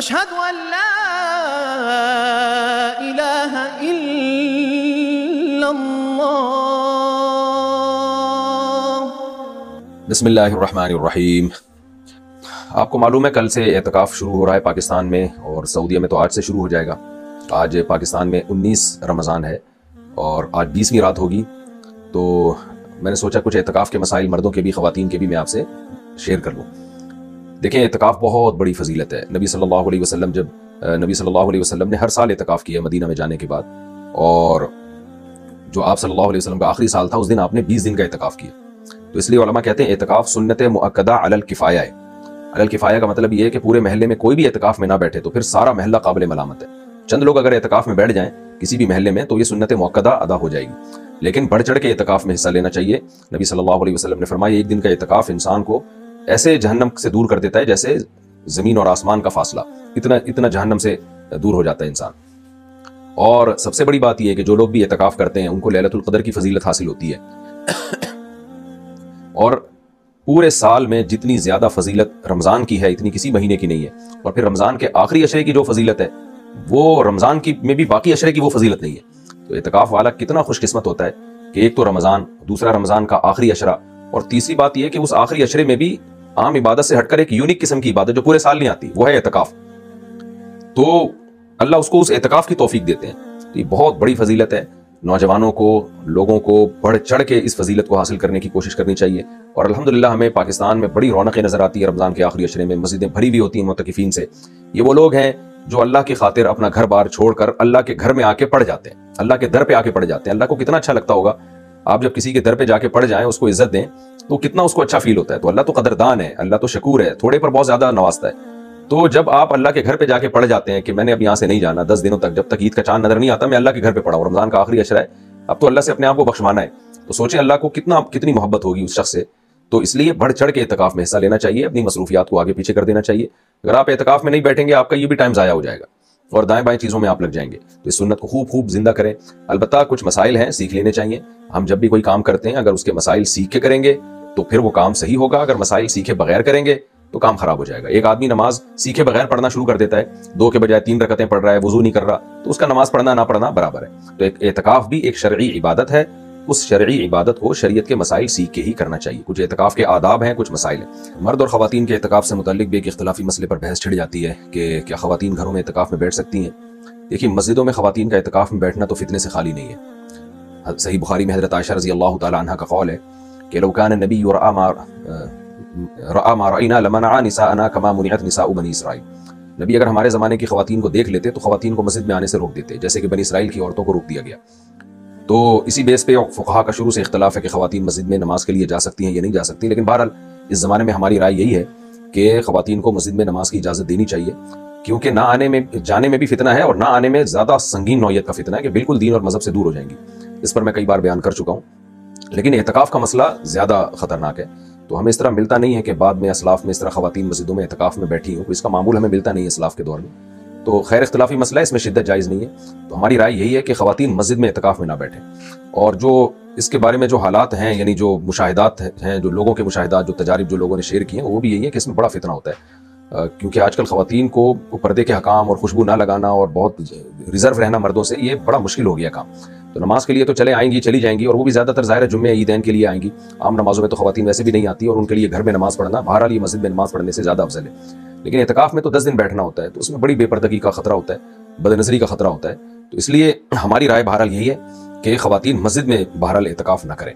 اشہد ان لا الہ الا اللہ۔ بسم اللہ الرحمن الرحیم۔ آپ کو معلوم ہے کل سے اعتکاف شروع ہو رہا ہے پاکستان میں، اور سعودیہ میں تو آج سے شروع ہو جائے گا۔ آج پاکستان میں 19 رمضان ہے اور آج 20ویں رات ہوگی، تو میں نے سوچا کچھ اعتکاف کے مسائل مردوں کے بھی خواتین کے بھی میں آپ سے شیئر کر لوں۔ دیکھیں، اعتکاف بہت بڑی فضیلت ہے۔ نبی صلی اللہ علیہ وسلم نے ہر سال اعتکاف کیا مدینہ میں جانے کے بعد، اور جو آپ صلی اللہ علیہ وسلم کا آخری سال تھا اس دن آپ نے 20 دن کا اعتکاف کیا۔ تو اس لیے علماء کہتے ہیں اعتکاف سنت مؤکدہ علی الکفایہ ہے۔ علی الکفایہ کا مطلب یہ ہے کہ پورے محلے میں کوئی بھی اعتکاف میں نہ بیٹھے تو پھر سارا محلہ قابل ملامت ہے۔ چند لوگ اگر اعتکاف میں بیٹھ جائیں کسی بھی محلے میں تو یہ سنت مؤکدہ ادا ہو جائے گی، لیکن بڑھ چڑھ کے اعتکاف میں حصہ لینا چاہیے۔ نبی صلی اللہ علیہ وسلم نے فرمایا ایک دن کا اعتکاف انسان کو ایسے جہنم سے دور کر دیتا ہے جیسے زمین اور آسمان کا فاصلہ، اتنا جہنم سے دور ہو جاتا ہے انسان۔ اور سب سے بڑی بات یہ ہے کہ جو لوگ بھی اعتکاف کرتے ہیں ان کو لیلۃ القدر کی فضیلت حاصل ہوتی ہے، اور پورے سال میں جتنی زیادہ فضیلت رمضان کی ہے اتنی کسی مہینے کی نہیں ہے، اور پھر رمضان کے آخری عشرے کی جو فضیلت ہے وہ رمضان کی میں بھی باقی عشرے کی وہ فضیلت نہیں ہے۔ تو اعتکاف والا کتنا خوش قسمت ہوتا ہے کہ ایک تو رمضان، دوسرا رمضان کا آخری عشرہ، اور تیسری بات یہ کہ اس آخری عشرے میں بھی عام عبادت سے ہٹ کر ایک یونیک قسم کی عبادت جو پورے سال نہیں آتی، وہ ہے اعتکاف۔ تو اللہ اس کو اس اعتکاف کی توفیق دیتے ہیں۔ تو یہ بہت بڑی فضیلت ہے، نوجوانوں کو، لوگوں کو بڑھ چڑھ کے اس فضیلت کو حاصل کرنے کی کوشش کرنی چاہیے۔ اور الحمدللہ ہمیں پاکستان میں بڑی رونقیں نظر آتی ہے رمضان کے آخری عشرے میں، مسجدیں بھری ہوئی ہوتی ہیں معتکفین سے۔ یہ وہ لوگ ہیں جو اللہ کی خاطر اپنا گھر بار چھوڑ کر اللہ کے گھر میں آ کے پڑھ جاتے ہیں، اللہ کے در پہ آ کے پڑھ جاتے ہیں۔ اللہ کو کتنا اچھا لگتا ہوگا آپ جب کسی کے در پہ جا کے پڑھ جائیں، اس کو عزت دیں تو کتنا اس کو اچھا فیل ہوتا ہے۔ تو اللہ تو قدردان ہے، اللہ تو شکور ہے، تھوڑے پر بہت زیادہ نوازتا ہے۔ تو جب آپ اللہ کے گھر پہ جا کے پڑھ جاتے ہیں کہ میں نے اب یہاں سے نہیں جانا 10 دنوں تک، جب تک عید کا چاند نظر نہیں آتا میں اللہ کے گھر پہ پڑھا ہوں، رمضان کا آخری عشرہ ہے، اب تو اللہ سے اپنے آپ کو بخشوانا ہے، تو سوچیں اللہ کو کتنی محبت ہوگی اس شخص سے۔ تو اس لیے بڑھ چڑھ کے اعتکاف میں حصہ لینا چاہیے، اپنی مصروفیات کو آگے پیچھے کر دینا چاہیے۔ اگر آپ اعتکاف میں نہیں بیٹھیں گے آپ کا یہ بھی ٹائم ضائع ہو جائے گا اور دائیں بائیں چیزوں میں آپ لگ جائیں گے۔ تو اس سنت کو خوب زندہ کریں۔ البتہ کچھ مسائل ہیں سیکھ لینے چاہیے۔ ہم جب بھی کوئی کام کرتے ہیں اگر اس کے مسائل سیکھ کے کریں گے تو پھر وہ کام صحیح ہوگا، اگر مسائل سیکھے بغیر کریں گے تو کام خراب ہو جائے گا۔ ایک آدمی نماز سیکھے بغیر پڑھنا شروع کر دیتا ہے، 2 کے بجائے 3 رکعتیں پڑھ رہا ہے، وضو نہیں کر رہا، تو اس کا نماز پڑھنا نہ پڑھنا برابر ہے۔ تو ایک اعتکاف بھی ایک شرعی عبادت ہے، اس شرعی عبادت کو شریعت کے مسائل سیکھ کے ہی کرنا چاہیے۔ کچھ اعتکاف کے آداب ہیں، کچھ مسائل ہیں۔ مرد اور خواتین کے اعتکاف سے متعلق بھی ایک اختلافی مسئلے پر بحث چھڑ جاتی ہے کہ کیا خواتین گھروں میں اعتکاف میں بیٹھ سکتی ہیں۔ دیکھیے، مسجدوں میں خواتین کا اعتکاف میں بیٹھنا تو فتنے سے خالی نہیں ہے۔ صحیح بخاری میں حضرت عائشہ رضی اللہ تعالی عنہ کا قول ہے کہ لو کان النبی رأى ما رأينا لمنع نساءنا كما منعت نساء بنی اسرائیل۔ نبی اگر ہمارے زمانے کی خواتین کو دیکھ لیتے تو خواتین کو مسجد میں آنے سے روک دیتے، جیسے کہ بنی اسرائیل کی عورتوں کو روک دیا گیا۔ تو اسی بیس پہ فقہا کا شروع سے اختلاف ہے کہ خواتین مسجد میں نماز کے لیے جا سکتی ہیں یا نہیں جا سکتی، لیکن بہرحال اس زمانے میں ہماری رائے یہی ہے کہ خواتین کو مسجد میں نماز کی اجازت دینی چاہیے، کیونکہ نہ جانے میں بھی فتنہ ہے اور نہ آنے میں زیادہ سنگین نوعیت کا فتنہ ہے کہ بالکل دین اور مذہب سے دور ہو جائیں گی۔ اس پر میں کئی بار بیان کر چکا ہوں، لیکن اعتکاف کا مسئلہ زیادہ خطرناک ہے۔ تو ہمیں اس طرح ملتا نہیں ہے کہ بعد میں اسلاف میں اس طرح خواتین مسجدوں میں اعتکاف میں بیٹھی ہوں، اس کا معمول ہمیں ملتا نہیں ہے اسلاف کے دور میں۔ تو خیر اختلافی مسئلہ ہے، اس میں شدت جائز نہیں ہے۔ تو ہماری رائے یہی ہے کہ خواتین مسجد میں اعتکاف میں نہ بیٹھیں، اور جو اس کے بارے میں جو حالات ہیں، یعنی جو مشاہدات ہیں، جو لوگوں کے مشاہدات، جو تجارب جو لوگوں نے شیئر کی ہیں، وہ بھی یہی ہے کہ اس میں بڑا فتنہ ہوتا ہے، کیونکہ آج کل خواتین کو پردے کے حکام اور خوشبو نہ لگانا اور بہت ریزرو رہنا مردوں سے، یہ بڑا مشکل ہو گیا کام۔ تو نماز کے لیے تو آئیں گی چلی جائیں گی، اور وہ بھی زیادہ تر ظاہر ہے جمعہ عیدین کے لیے آئیں گی، عام نمازوں میں تو خواتین ویسے بھی نہیں آتی، اور ان کے لیے گھر میں نماز پڑھنا بہرحال یہ مسجد میں نماز پڑھنے سے زیادہ افضل ہے۔ لیکن اعتکاف میں تو 10 دن بیٹھنا ہوتا ہے، تو اس میں بڑی بے پردگی کا خطرہ ہوتا ہے، بد نظری کا خطرہ ہوتا ہے۔ تو اس لیے ہماری رائے بہرحال یہی ہے کہ خواتین مسجد میں بہرحال اعتکاف نہ کریں۔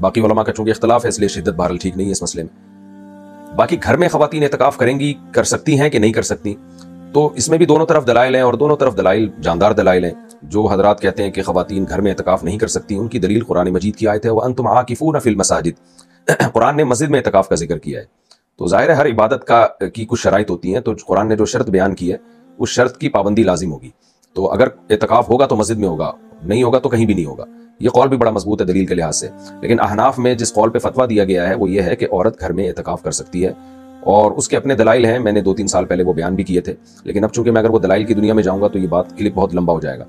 باقی علماء کا چونکہ اختلاف ہے اس لیے شدت بہرحال ٹھیک نہیں ہے اس مسئلے میں۔ باقی گھر میں خواتین اعتکاف کریں گی، کر سکتی ہیں کہ نہیں کر سکتی، تو اس میں بھی دونوں طرف دلائل ہیں، اور دونوں طرف دلائل جاندار دلائل ہیں۔ جو حضرات کہتے ہیں کہ خواتین گھر میں اعتکاف نہیں کر سکتی، ان کی دلیل قرآن مجید کی آیت ہے وَأَنْتُمْ عَاكِفُونَ فِي الْمَسَاجِدِ۔ قرآن نے مسجد میں اعتکاف کا ذکر کیا ہے، تو ظاہر ہے ہر عبادت کی کچھ شرائط ہوتی ہیں، تو قرآن نے جو شرط بیان کی ہے اس شرط کی پابندی لازم ہوگی۔ تو اگر اعتکاف ہوگا تو مسجد میں ہوگا، نہیں ہوگا تو کہیں بھی نہیں ہوگا۔ یہ قول بھی بڑا مضبوط ہے دلیل کے لحاظ سے۔ لیکن احناف میں جس قول پہ فتویٰ دیا گیا ہے وہ یہ ہے کہ عورت گھر میں اعتکاف کر سکتی ہے، اور اس کے اپنے دلائل ہیں، میں نے 2-3 سال پہلے وہ بیان بھی کیے تھے، لیکن اب چونکہ میں اگر وہ دلائل کی دنیا میں جاؤں گا تو یہ بات کلپ بہت لمبا ہو جائے گا۔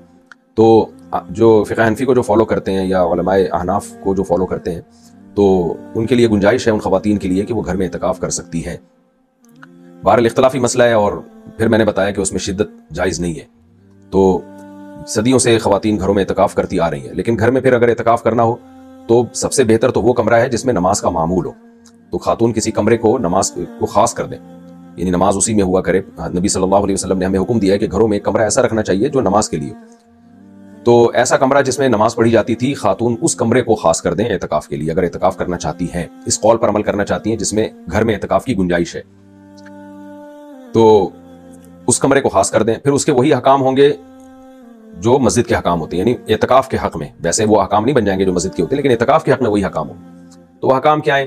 تو جو فقہ حنفی کو جو فالو کرتے ہیں یا علماء احناف کو جو فالو کرتے ہیں، تو ان کے لیے گنجائش ہے ان خواتین کے لیے کہ وہ گھر میں اعتکاف کر سکتی ہیں۔ بہرحال اختلافی مسئلہ ہے، اور پھر میں نے بتایا کہ اس میں شدت جائز نہیں ہے۔ تو صدیوں سے خواتین گھروں میں اعتکاف کرتی آ رہی ہیں، لیکن گھر میں پھر اگر اعتکاف کرنا ہو تو سب سے بہتر تو وہ کمرہ ہے جس میں نماز کا معمول ہو۔ تو خاتون کسی کمرے کو نماز کو خاص کر دیں، یعنی نماز اسی میں ہوا کرے۔ نبی صلی اللہ علیہ وسلم نے ہمیں حکم دیا ہے کہ گھروں میں ایک کمرہ ایسا رکھنا چاہیے جو نماز کے لیے، تو ایسا کمرہ جس میں نماز پڑھی جاتی تھی، خاتون اس کمرے کو خاص کر دیں اعتکاف کے لیے، اگر اعتکاف کرنا چاہتی ہیں، اس قول پر عمل کرنا چاہتی ہیں جس میں گھر میں اعتکاف کی گنجائش ہے، تو اس کمرے کو خاص کر دیں۔ پھر اس کے وہی حکام ہوں گے جو مسجد کے حکام ہوتے ہیں، یعنی اعتکاف کے حق میں، ویسے وہ حکام نہیں بن جائیں گے جو مسجد کے ہوتے ہیں، لیکن اعتکاف کے حق میں وہی حکام ہوں گے۔ تو وہ حکام کیا ہیں؟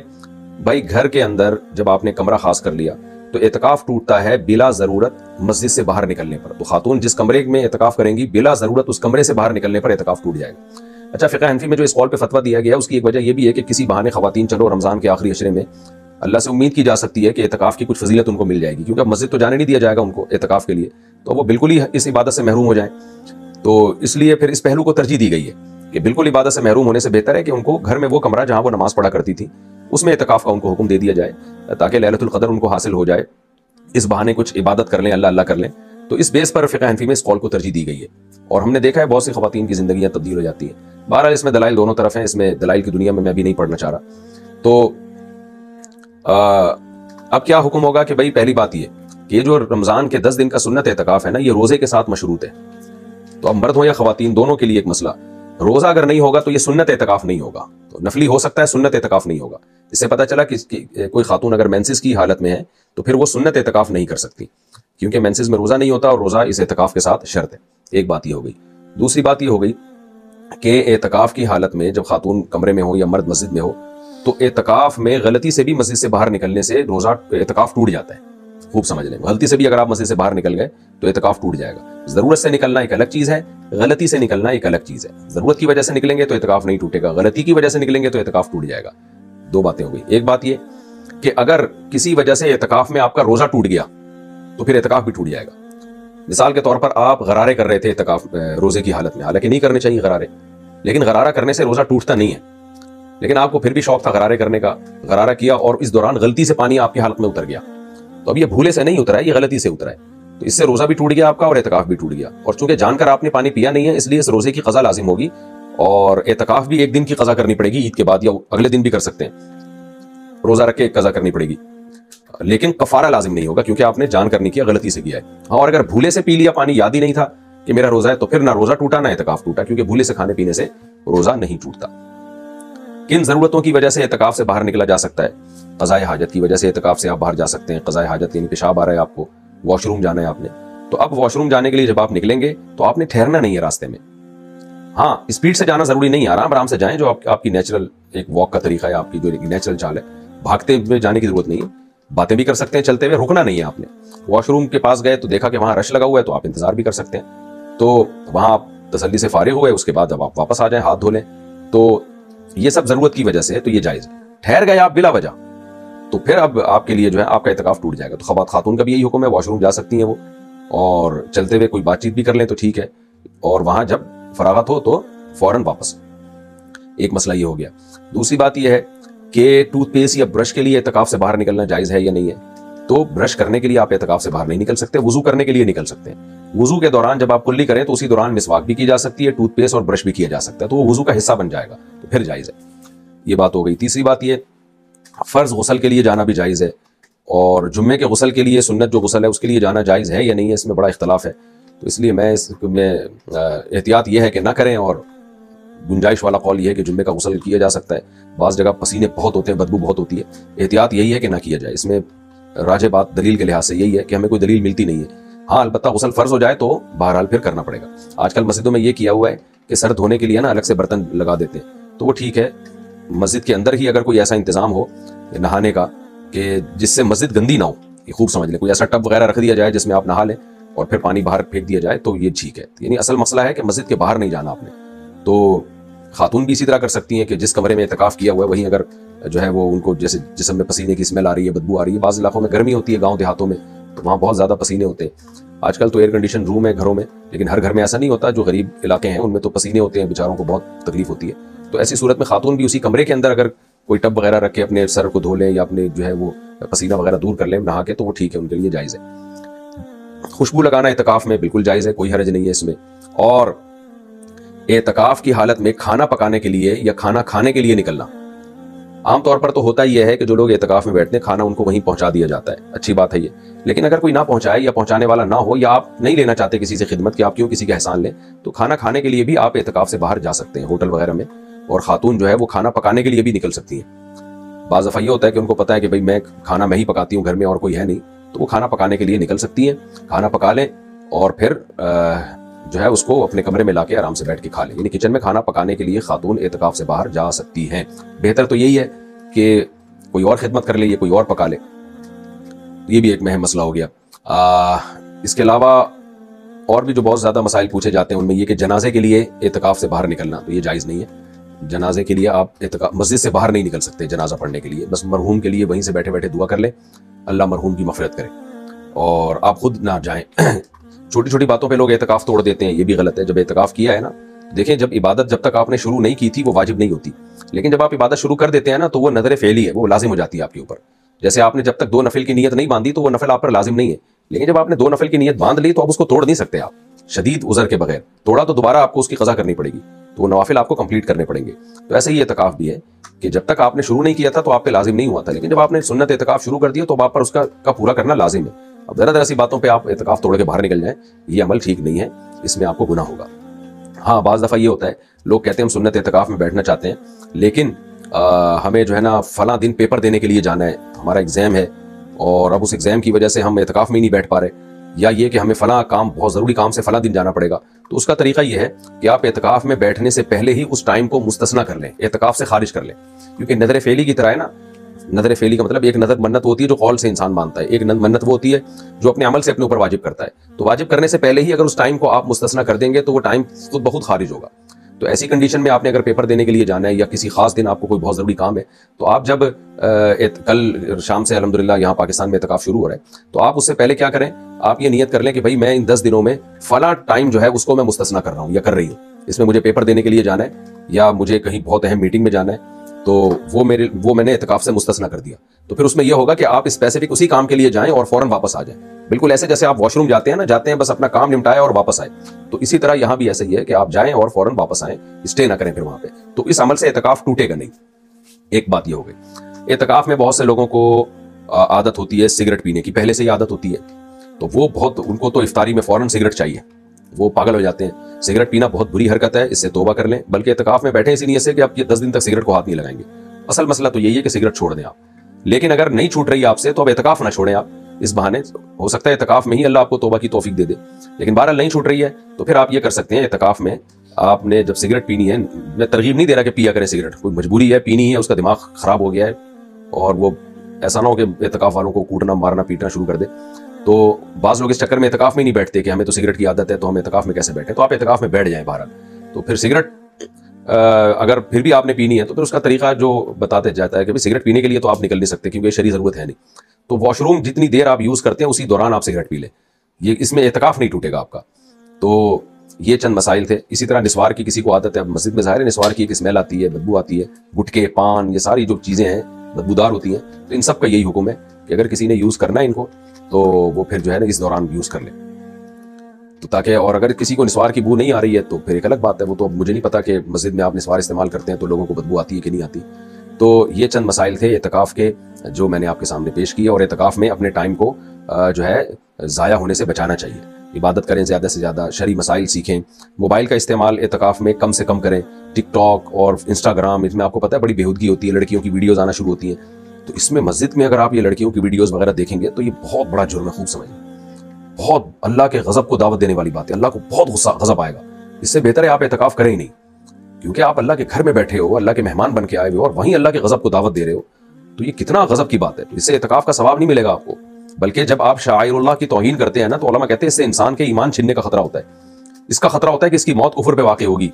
بھائی گھر کے اندر جب آپ نے کمرہ خاص کر لیا تو اعتکاف ٹوٹتا ہے بلا ضرورت مسجد سے باہر نکلنے پر۔ تو خاتون جس کمرے میں اعتکاف کریں گی بلا ضرورت اس کمرے سے باہر نکلنے پر اعتکاف ٹوٹ جائے گا۔ اچھا، فقہ حنفی میں جو اس قول پہ فتویٰ دیا گیا اس کی ایک وجہ یہ بھی ہے کہ کسی بہانے خواتین چلو رمضان کے آخری عشرے میں اللہ سے امید کی جا سکتی ہے کہ اعتکاف کی کچھ فضیلت ان کو مل جائے گی، کیونکہ اب مسجد تو جانے نہیں دیا جائے گا ان کو اعتکاف کے لیے، تو وہ بالکل ہی اس عبادت سے محروم ہو جائیں۔ تو اس لیے پھر اس پہلو کو ترجیح دی گئی ہے کہ بالکل عبادت سے محروم ہونے سے بہتر ہے کہ ان کو گھر میں وہ کمرہ جہاں وہ نماز پڑھا کرتی تھی اس میں اعتکاف کا ان کو حکم دے دیا جائے، تاکہ لیلۃ القدر ان کو حاصل ہو جائے، اس بہانے کچھ عبادت کر لیں، اللہ اللہ کر لیں۔ تو اس بیس پر فقہ حنفی میں اس قول کو ترجیح دی گئی ہے، اور ہم نے دیکھا ہے بہت سی خواتین کی زندگیاں تبدیل ہو جاتی ہیں۔ بہرحال اس میں دلائل دونوں طرف ہیں، اس میں دلائل کی دنیا میں ابھی نہیں پڑھنا چاہ رہا۔ تو اب کیا حکم ہوگا کہ بھائی پہلی بات یہ کہ یہ جو رمضان کے 10 دن کا سنت اعتکاف ہے نا، یہ روزے کے ساتھ مشروط ہے۔ تو اب مرد ہو یا خواتین دونوں کے لیے ایک مسئلہ، روزہ اگر نہیں ہوگا تو یہ سنت اعتکاف نہیں ہوگا، تو نفلی ہو سکتا ہے، سنت اعتکاف نہیں ہوگا۔ اس سے پتہ چلا کہ کوئی خاتون اگر مینسز کی حالت میں ہے تو پھر وہ سنت اعتکاف نہیں کر سکتی، کیونکہ مینسز میں روزہ نہیں ہوتا اور روزہ اس اعتکاف کے ساتھ شرط ہے۔ ایک بات یہ ہو گئی۔ دوسری بات یہ ہو گئی کہ اعتکاف کی حالت میں جب خاتون کمرے میں ہو یا مرد مسجد میں ہو تو اعتکاف میں غلطی سے بھی مسجد سے باہر نکلنے سے روزہ اعتکاف ٹوٹ جاتا ہے۔ خوب سمجھ لیں، غلطی سے بھی اگر آپ مسجد سے باہر نکل گئے تو اعتکاف ٹوٹ جائے گا۔ ضرورت سے نکلنا ایک الگ چیز ہے، غلطی سے نکلنا ایک الگ چیز ہے۔ ضرورت کی وجہ سے نکلیں گے تو اعتکاف نہیں ٹوٹے گا، غلطی کی وجہ سے نکلیں گے تو اعتکاف ٹوٹ جائے گا۔ دو باتیں ہو گئی۔ ایک بات یہ کہ اگر کسی وجہ سے اعتکاف میں آپ کا روزہ ٹوٹ گیا تو پھر اعتکاف بھی ٹوٹ جائے گا۔ مثال کے طور پر آپ غرارے کر رہے تھے اعتکاف روزے کی حالت میں، حالانکہ نہیں کرنے چاہیے غرارے، لیکن غرارہ کرنے سے روزہ ٹوٹتا نہیں ہے، لیکن آپ کو پھر بھی شوق تھا غرارے کرنے کا، غرارہ کیا اور اس دوران غلطی سے پانی آپ کے حلق میں اتر گیا، تو اب یہ بھولے سے نہیں اترا ہے، یہ غلطی سے اترا ہے، تو اس سے روزہ بھی ٹوٹ گیا آپ کا اور اعتکاف بھی ٹوٹ گیا۔ اور چونکہ جان کر آپ نے پانی پیا نہیں ہے اس لیے اس روزے کی قضا لازم ہوگی، اور اعتکاف بھی ایک دن کی قضا کرنی پڑے گی عید کے بعد، یا اگلے دن بھی کر سکتے ہیں، روزہ رکھ کے قضا کرنی پڑے گی، لیکن کفارہ لازم نہیں ہوگا کیونکہ آپ نے جان کر نہیں کیا، غلطی سے کیا ہے۔ ہاں، اور اگر بھولے سے پی لیا پانی، یاد ہی نہیں تھا کہ میرا روزہ ہے، تو پھر نہ روزہ ٹوٹا نہ اعتکاف ٹوٹا، کیونکہ بھولے سے کھانے پینے سے روزہ نہیں ٹوٹتا۔ کن ضرورتوں کی وجہ سے اعتکاف سے باہر نکلا جا سکتا ہے؟ قضائے حاجت کی وجہ سے اعتکاف سے آپ باہر جا سکتے ہیں۔ قضائے حاجت یعنی پیشاب آ رہا ہے آپ کو، واش روم جانا ہے آپ نے، تو اب واش روم جانے کے لیے جب آپ نکلیں گے تو آپ نے ٹھہرنا نہیں ہے راستے میں۔ ہاں، اسپیڈ سے جانا ضروری نہیں ہے، آرام آرام سے جائیں، جو آپ کی نیچرل ایک واک کا طریقہ ہے، آپ کی جو نیچرل چال ہے، بھاگتے ہوئے جانے کی ضرورت نہیں ہے، باتیں بھی کر سکتے ہیں چلتے ہوئے، رکنا نہیں ہے آپ نے۔ واش روم کے پاس گئے تو دیکھا کہ وہاں رش لگا ہوا ہے تو آپ انتظار بھی کر سکتے ہیں، تو وہاں آپ تسلی سے فارغ ہوئے، اس کے بعد جب آپ واپس آ جائیں ہاتھ دھو لیں، تو یہ سب ضرورت کی وجہ سے ہے تو یہ جائز ہے۔ ٹھہر گئے آپ بلا وجہ تو پھر اب آپ کے لیے جو ہے آپ کا اعتکاف ٹوٹ جائے گا۔ تو خاتون کا بھی یہی حکم ہے، واش روم جا سکتی ہیں وہ، اور چلتے ہوئے کوئی بات چیت بھی کر لیں تو ٹھیک ہے، اور وہاں جب فراغت ہو تو فوراً واپس۔ ایک مسئلہ یہ ہو گیا۔ دوسری بات یہ ہے کہ ٹوتھ پیسٹ یا برش کے لیے اعتکاف سے باہر نکلنا جائز ہے یا نہیں ہے؟ تو برش کرنے کے لیے آپ اعتکاف سے باہر نہیں نکل سکتے، وضو کرنے کے لیے نکل سکتے ہیں۔ وضو کے دوران جب آپ کلی کریں تو اسی دوران مسواک بھی کی جا سکتی ہے، ٹوتھ پیسٹ اور برش بھی کیا جا سکتا ہے، تو وہ وضو کا حصہ بن جائے گا، تو پھر جائز ہے۔ یہ بات ہو گئی۔ تیسری بات یہ، فرض غسل کے لیے جانا بھی جائز ہے، اور جمعے کے غسل کے لیے سنت جو غسل ہے اس کے لیے جانا جائز ہے یا نہیں ہے، اس میں بڑا اختلاف ہے، تو اس لیے میں احتیاط یہ ہے کہ نہ کریں، اور گنجائش والا قول یہ ہے کہ جمعے کا غسل کیا جا سکتا ہے۔ بعض جگہ پسینے بہت ہوتے ہیں، بدبو بہت ہوتی ہے، احتیاط یہی ہے کہ نہ کیا جائے۔ اس میں راجح بات دلیل کے لحاظ سے یہی ہے کہ ہمیں کوئی دلیل ملتی نہیں ہے۔ ہاں، البتہ غسل فرض ہو جائے تو بہرحال پھر کرنا پڑے گا۔ آج کل مسجدوں میں یہ کیا ہوا ہے کہ سر دھونے کے لیے نا الگ سے برتن لگا دیتے ہیں، تو وہ ٹھیک ہے، مسجد کے اندر ہی اگر کوئی ایسا انتظام ہو نہانے کا کہ جس سے مسجد گندی نہ ہو، یہ خوب سمجھ لیں، کوئی ایسا ٹب وغیرہ رکھ دیا جائے جس میں آپ نہا لیں اور پھر پانی باہر پھینک دیا جائے تو یہ ٹھیک ہے۔ یعنی اصل مسئلہ ہے کہ مسجد کے باہر نہیں جانا آپ نے۔ تو خاتون بھی اسی طرح کر سکتی ہیں کہ جس کمرے میں اعتکاف کیا ہوا ہے وہیں اگر جو ہے وہ ان کو جیسے جسم میں پسینے کی اسمیل آ رہی ہے، بدبو آ رہی ہے، بعض علاقوں میں گرمی ہوتی ہے، گاؤں دیہاتوں میں تو وہاں بہت زیادہ پسینے ہوتے ہیں۔ آج کل تو ایئر کنڈیشن روم ہے گھروں میں، لیکن ہر گھر میں ایسا نہیں ہوتا، جو غریب علاقے ہیں ان میں تو پسینے ہوتے ہیں، بیچاروں کو بہت تکلیف ہوتی ہے۔ تو ایسی صورت میں خاتون بھی اسی کمرے کے اندر اگر کوئی ٹب وغیرہ رکھ کے اپنے سر کو دھو لیں یا اپنے جو ہے وہ پسینہ وغیرہ دور کر لیں نہا کے، تو وہ ٹھیک ہے، ان کے لیے جائز ہے۔ خوشبو لگانا اعتکاف میں بالکل جائز ہے، کوئی حرج نہیں ہے اس میں۔ اور اعتکاف کی حالت میں کھانا پکانے کے لیے یا کھانا کھانے کے لیے نکلنا، عام طور پر تو ہوتا یہ ہے کہ جو لوگ اعتکاف میں بیٹھتے ہیں کھانا ان کو وہیں پہنچا دیا جاتا ہے، اچھی بات ہے یہ، لیکن اگر کوئی نہ پہنچائے یا پہنچانے والا نہ ہو یا آپ نہیں لینا چاہتے کسی سے خدمت کہ آپ کیوں کسی کا احسان لیں، تو کھانا کھانے کے لیے بھی آپ اعتکاف سے باہر جا سکتے ہیں ہوٹل وغیرہ میں، اور خاتون جو ہے وہ کھانا پکانے کے لیے بھی نکل سکتی ہیں۔ بعض دفعہ یہ ہوتا ہے کہ ان کو پتا ہے کہ بھئی میں کھانا میں ہی پکاتی ہوں گھر میں اور کوئی ہے نہیں، تو وہ کھانا پکانے کے لیے نکل سکتی ہیں، کھانا پکا لیں اور پھر جو ہے اس کو اپنے کمرے میں لا کے آرام سے بیٹھ کے کھا لیں، یعنی کچن میں کھانا پکانے کے لیے خاتون اعتکاف سے باہر جا سکتی ہیں۔ بہتر تو یہی ہے کہ کوئی اور خدمت کر لے یا کوئی اور پکا لے، یہ بھی ایک اہم مسئلہ ہو گیا۔ اس کے علاوہ اور بھی جو بہت زیادہ مسائل پوچھے جاتے ہیں ان میں یہ کہ جنازے کے لیے اعتکاف سے باہر نکلنا، تو یہ جائز نہیں ہے۔ جنازے کے لیے آپ مسجد سے باہر نہیں نکل سکتے جنازہ پڑھنے کے لیے، بس مرحوم کے لیے وہیں سے بیٹھے بیٹھے دعا کر لیں، اللہ مرحوم کی مغفرت کرے، اور آپ خود نہ جائیں۔ چھوٹی چھوٹی باتوں پہ لوگ اعتکاف توڑ دیتے ہیں، یہ بھی غلط ہے۔ جب اعتکاف کیا ہے نا، دیکھیں جب عبادت جب تک آپ نے شروع نہیں کی تھی وہ واجب نہیں ہوتی، لیکن جب آپ عبادت شروع کر دیتے ہیں نا تو وہ نظر فعلی ہے، وہ لازم ہو جاتی ہے آپ کے اوپر۔ جیسے آپ نے جب تک 2 نفل کی نیت نہیں باندھی تو وہ نفل آپ پر لازم نہیں ہے، لیکن جب آپ نے 2 نفل کی نیت باندھ لی تو آپ اس کو توڑ نہیں سکتے، آپ شدید عذر کے بغیر توڑا تو دوبارہ آپ کو اس کی قضا کرنی پڑے گی، تو وہ نوافل آپ کو کمپلیٹ کرنے پڑیں گے۔ تو ایسے ہی اعتکاف بھی ہے کہ جب تک آپ نے شروع نہیں کیا تھا تو آپ پہ لازم نہیں ہوا تھا، لیکن جب آپ نے سنت اعتکاف شروع کر دیا تو آپ پر اس کا پورا کرنا لازم ہے۔ اب ذرا ذرا سی باتوں پہ آپ اعتکاف توڑ کے باہر نکل جائیں، یہ عمل ٹھیک نہیں ہے، اس میں آپ کو گناہ ہوگا۔ ہاں بعض دفعہ یہ ہوتا ہے لوگ کہتے ہیں ہم سنت اعتکاف میں بیٹھنا چاہتے ہیں، لیکن ہمیں جو ہے نا فلاں دن پیپر دینے کے لیے جانا ہے، ہمارا ایگزام ہے، اور اب اس ایگزام کی وجہ سے ہم اعتکاف میں نہیں بیٹھ پا رہے، یا یہ کہ ہمیں فلاں کام بہت ضروری کام سے فلاں دن جانا پڑے گا، تو اس کا طریقہ یہ ہے کہ آپ اعتکاف میں بیٹھنے سے پہلے ہی اس ٹائم کو مستثنی کر لیں، اعتکاف سے خارج کر لیں، کیونکہ نظر فعلی کی طرح ہے نا۔ نظر فعلی کا مطلب ایک نظر منت ہوتی ہے جو قول سے انسان مانتا ہے، ایک منت وہ ہوتی ہے جو اپنے عمل سے اپنے اوپر واجب کرتا ہے، تو واجب کرنے سے پہلے ہی اگر اس ٹائم کو آپ مستثنی کر دیں گے تو وہ ٹائم خود بخود خارج ہوگا۔ تو ایسی کنڈیشن میں آپ نے اگر پیپر دینے کے لیے جانا ہے یا کسی خاص دن آپ کو کوئی بہت ضروری کام ہے، تو آپ جب کل شام سے الحمدللہ یہاں پاکستان میں اعتکاف شروع ہو رہا ہے، تو آپ اس سے پہلے کیا کریں، آپ یہ نیت کر لیں کہ بھائی میں ان 10 دنوں میں فلاں ٹائم جو ہے اس کو میں مستثنی کر رہا ہوں یا کر رہی ہوں، اس میں مجھے پیپر دینے کے لیے جانا ہے یا مجھے کہیں بہت اہم میٹنگ میں جانا ہے، تو وہ میں نے اعتکاف سے مستثنی کر دیا۔ تو پھر اس میں یہ ہوگا کہ آپ اسپیسیفک اسی کام کے لیے جائیں اور فوراً واپس آ جائیں، بالکل ایسے جیسے آپ واش روم جاتے ہیں بس اپنا کام نمٹائے اور واپس آئے، تو اسی طرح یہاں بھی ایسا ہی ہے کہ آپ جائیں اور فوراً واپس آئیں، اسٹے نہ کریں پھر وہاں پہ، تو اس عمل سے اعتکاف ٹوٹے گا نہیں۔ ایک بات یہ ہو گئی۔ اعتکاف میں بہت سے لوگوں کو عادت ہوتی ہے سگریٹ پینے کی، پہلے سے ہی عادت ہوتی ہے، تو وہ ان کو تو افطاری میں فوراً سگریٹ چاہیے، وہ پاگل ہو جاتے ہیں۔ سگریٹ پینا بہت بری حرکت ہے، اس سے توبہ کر لیں، بلکہ اعتکاف میں بیٹھے اسی نیت سے کہ آپ یہ 10 دن تک سگریٹ کو ہاتھ نہیں لگائیں گے۔ اصل مسئلہ تو یہی ہے کہ سگریٹ چھوڑ دیں آپ، لیکن اگر نہیں چھوٹ رہی آپ سے تو اب اعتکاف نہ چھوڑیں آپ، اس بہانے ہو سکتا ہے اعتکاف میں ہی اللہ آپ کو توبہ کی توفیق دے دے، لیکن بہرحال نہیں چھوٹ رہی ہے تو پھر آپ یہ کر سکتے ہیں، اعتکاف میں آپ نے جب سگریٹ پینی ہے، میں ترغیب نہیں دے رہا کہ پیا کریں سگریٹ، کوئی مجبوری ہے پینی ہے، اس کا دماغ خراب ہو گیا ہے، اور وہ ایسا نہ ہو کہ اعتکاف والوں کو کوٹنا مارنا پیٹنا شروع کر دے، تو بعض لوگ اس چکر میں اعتکاف میں نہیں بیٹھتے کہ ہمیں تو سگریٹ کی عادت ہے تو ہم اعتکاف میں کیسے بیٹھیں، تو آپ اعتکاف میں بیٹھ جائیں بہرحال۔ تو پھر سگریٹ اگر پھر بھی آپ نے پینی ہے تو پھر اس کا طریقہ جو بتاتے جاتا ہے کہ سگریٹ پینے کے لیے تو آپ نکل نہیں سکتے کیونکہ شرعی ضرورت ہے نہیں، تو واش روم جتنی دیر آپ یوز کرتے ہیں اسی دوران آپ سگریٹ پی لیں، یہ اس میں اعتکاف نہیں ٹوٹے گا آپ کا۔ تو یہ چند مسائل تھے۔ اسی طرح نسوار کی کسی کو عادت ہے، اب مسجد میں ظاہر ہے نسوار کی ایک اسمیل آتی ہے، بدبو آتی ہے، گٹکے پان یہ ساری جو چیزیں ہیں بدبودار ہوتی ہیں، تو ان سب کا یہی حکم ہے کہ اگر کسی نے یوز کرنا ہے ان کو تو وہ پھر جو ہے نا اس دوران یوز کر لے، تو تاکہ، اور اگر کسی کو نسوار کی بو نہیں آ رہی ہے تو پھر ایک الگ بات ہے، وہ تو مجھے نہیں پتا کہ مسجد میں آپ نسوار استعمال کرتے ہیں تو لوگوں کو بدبو آتی ہے کہ نہیں آتی۔ تو یہ چند مسائل تھے اعتکاف کے جو میں نے آپ کے سامنے پیش کیے، اور اعتکاف میں اپنے ٹائم کو جو ہے ضائع ہونے سے بچانا چاہیے، عبادت کریں زیادہ سے زیادہ، شرعی مسائل سیکھیں، موبائل کا استعمال اعتکاف میں کم سے کم کریں، ٹک ٹاک اور انسٹاگرام اس میں آپ کو پتہ ہے بڑی بےہودگی ہوتی ہے، لڑکیوں کی ویڈیوز آنا شروع ہوتی ہیں، تو اس میں مسجد میں اگر آپ یہ لڑکیوں کی ویڈیوز وغیرہ دیکھیں گے تو یہ بہت بڑا جرم ہے، خوب سمجھیں، بہت اللہ کے غضب کو دعوت دینے والی بات ہے، اللہ کو بہت غضب آئے گا، اس سے بہتر ہے آپ اعتکاف کریں ہی نہیں، کیونکہ آپ اللہ کے گھر میں بیٹھے ہو، اللہ کے مہمان بن کے آئے ہوئے اور وہیں اللہ کے غضب کو دعوت دے رہے ہو، تو یہ کتنا غضب کی بات ہے، تو اس سے اعتکاف کا ثواب نہیں ملے گا آپ کو، بلکہ جب آپ شعائر اللہ کی توہین کرتے ہیں نا تو علماء کہتے ہیں اس سے انسان کے ایمان چھننے کا خطرہ ہوتا ہے، اس کا خطرہ ہوتا ہے کہ اس کی موت کفر پہ واقع ہوگی،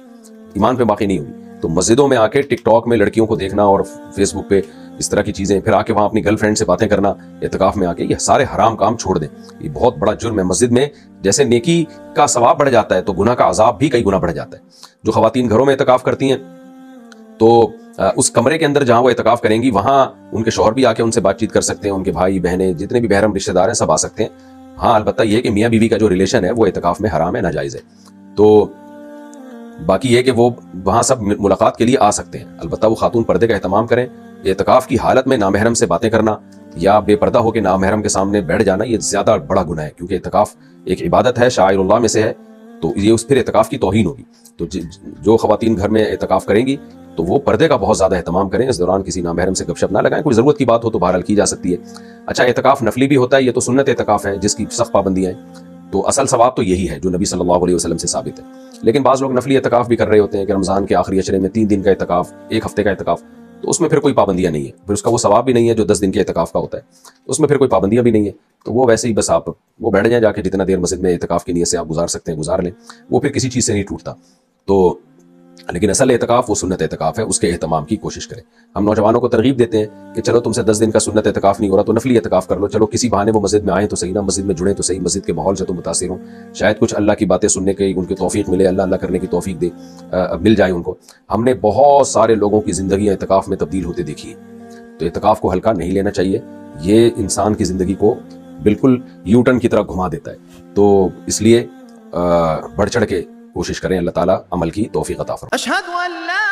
ایمان پہ واقع نہیں ہوگی۔ تو مسجدوں میں آ کے ٹک ٹاک میں لڑکیوں کو دیکھنا اور فیس بک پہ اس طرح کی چیزیں، پھر آ کے وہاں اپنی گرل فرینڈ سے باتیں کرنا اعتکاف میں آ کے، یہ سارے حرام کام چھوڑ دیں، یہ بہت بڑا جرم ہے۔ مسجد میں جیسے نیکی کا ثواب بڑھ جاتا ہے تو گناہ کا عذاب بھی کئی گنا بڑھ جاتا ہے۔ جو خواتین گھروں میں اعتکاف کرتی ہیں تو اس کمرے کے اندر جہاں وہ اعتکاف کریں گی وہاں ان کے شوہر بھی آ کے ان سے بات چیت کر سکتے ہیں، ان کے بھائی بہنیں جتنے بھی محرم رشتہ دار ہیں سب آ سکتے ہیں. ہاں البتہ یہ کہ میاں بیوی کا جو ریلیشن ہے وہ اعتکاف میں حرام ہے، ناجائز ہے. تو باقی یہ کہ وہ وہاں سب ملاقات کے لیے آ سکتے ہیں، البتہ وہ خاتون پردے کا اہتمام کریں. اعتکاف کی حالت میں نامحرم سے باتیں کرنا یا بے پردہ ہو کے نامحرم کے سامنے بیٹھ جانا یہ زیادہ بڑا گناہ ہے، کیونکہ اعتکاف ایک عبادت ہے، شعائر اللہ میں سے ہے، تو یہ اس پھر اعتکاف کی توہین ہوگی. تو جو خواتین گھر میں اعتکاف کریں گی تو وہ پردے کا بہت زیادہ اہتمام کریں، اس دوران کسی نامحرم سے گپ شپ نہ لگائیں. کوئی ضرورت کی بات ہو تو بہرحال کی جا سکتی ہے. اچھا اعتکاف نفلی بھی ہوتا ہے، یہ تو سنت اعتکاف ہے جس کی سخت پابندیاں ہیں، تو اصل ثواب تو یہی ہے جو نبی صلی اللہ علیہ وسلم سے ثابت ہے. لیکن بعض لوگ نفلی اعتکاف بھی کر رہے ہوتے ہیں کہ رمضان کے آخری عشرے میں 3 دن کا اعتکاف، 1 ہفتے کا اعتکاف، تو اس میں پھر کوئی پابندیاں نہیں ہے، پھر اس کا وہ ثواب بھی نہیں ہے جو 10 دن کے اعتکاف کا ہوتا ہے، اس میں پھر کوئی پابندیاں بھی نہیں ہے. تو وہ ویسے ہی بس آپ وہ بیٹھ جائیں جا کے، جتنا دیر مسجد میں اعتکاف کی نیت سے آپ گزار سکتے ہیں گزار لیں، وہ پھر کسی چیز سے نہیں ٹوٹتا. تو لیکن اصل اعتکاف وہ سنت اعتکاف ہے، اس کے اہتمام کی کوشش کریں. ہم نوجوانوں کو ترغیب دیتے ہیں کہ چلو تم سے 10 دن کا سنت اعتکاف نہیں ہو رہا تو نفلی اعتکاف کر لو، چلو کسی بہانے وہ مسجد میں آئیں تو صحیح، نہ مسجد میں جڑیں تو صحیح، مسجد کے ماحول سے تو متاثر ہوں، شاید کچھ اللہ کی باتیں سننے کی ان کی توفیق ملے، اللہ کرنے کی توفیق دے، مل جائے ان کو. ہم نے بہت سارے لوگوں کی زندگی اعتکاف میں تبدیل ہوتے دیکھی ہے. تو اعتکاف کو ہلکا نہیں لینا چاہیے، یہ انسان کی زندگی کو بالکل یو ٹرن کی طرح گھما دیتا ہے. تو اس لیے بڑھ چڑھ کے کوشش کریں، اللہ تعالیٰ عمل کی توفیق عطا فرمائے. أشهد أن لا